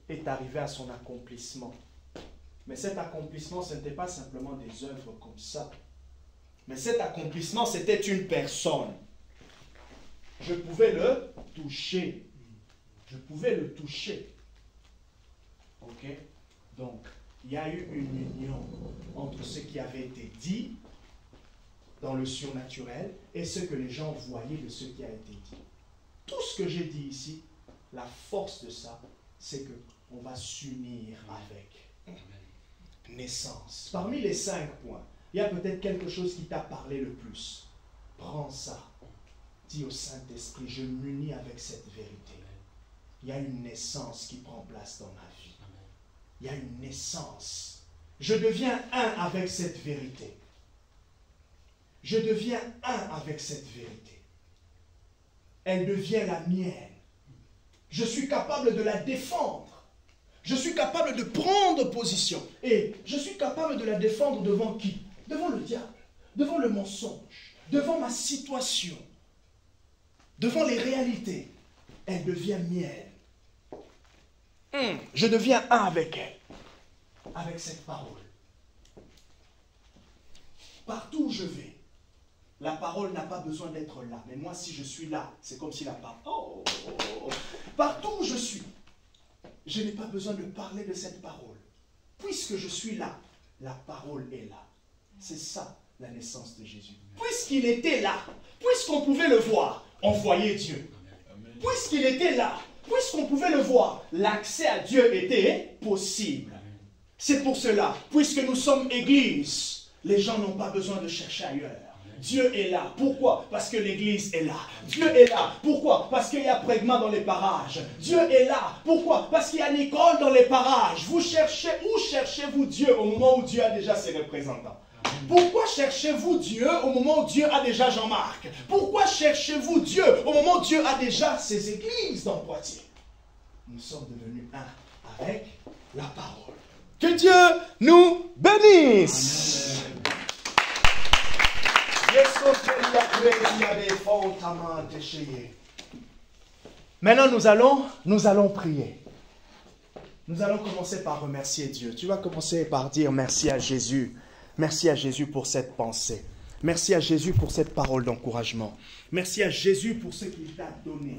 A: est arrivée à son accomplissement. Mais cet accomplissement, ce n'était pas simplement des œuvres comme ça. Mais cet accomplissement, c'était une personne. Je pouvais le toucher. Je pouvais le toucher. Ok? Donc, il y a eu une union entre ce qui avait été dit dans le surnaturel et ce que les gens voyaient de ce qui a été dit. Tout ce que j'ai dit ici, la force de ça, c'est qu'on va s'unir avec naissance. Parmi les 5 points, il y a peut-être quelque chose qui t'a parlé le plus. Prends ça. Dis au Saint-Esprit, je m'unis avec cette vérité. Il y a une naissance qui prend place dans ma vie. Il y a une naissance. Je deviens un avec cette vérité. Je deviens un avec cette vérité. Elle devient la mienne. Je suis capable de la défendre. Je suis capable de prendre position. Et je suis capable de la défendre devant qui? Devant le diable, devant le mensonge, devant ma situation, devant les réalités. Elle devient mienne. Je deviens un avec elle, avec cette parole. Partout où je vais, la parole n'a pas besoin d'être là. Mais moi, si je suis là, c'est comme si la parole... Partout où je suis, je n'ai pas besoin de parler de cette parole. Puisque je suis là, la parole est là. C'est ça, la naissance de Jésus. Puisqu'il était là, puisqu'on pouvait le voir, on voyait Dieu. Puisqu'il était là, puisqu'on pouvait le voir, l'accès à Dieu était possible. C'est pour cela, puisque nous sommes Église, les gens n'ont pas besoin de chercher ailleurs. Dieu est là. Pourquoi? Parce que l'église est là. Dieu est là. Pourquoi? Parce qu'il y a Prégma dans les parages. Dieu est là. Pourquoi? Parce qu'il y a Nicole dans les parages. Où cherchez-vous Dieu au moment où Dieu a déjà ses représentants? Pourquoi cherchez-vous Dieu au moment où Dieu a déjà Jean-Marc? Pourquoi cherchez-vous Dieu au moment où Dieu a déjà ses églises dans Poitiers? Nous sommes devenus un avec la parole. Que Dieu nous bénisse. Amen. Maintenant, nous allons prier. Nous allons commencer par remercier Dieu. Tu vas commencer par dire merci à Jésus. Merci à Jésus pour cette pensée. Merci à Jésus pour cette parole d'encouragement. Merci à Jésus pour ce qu'il t'a donné.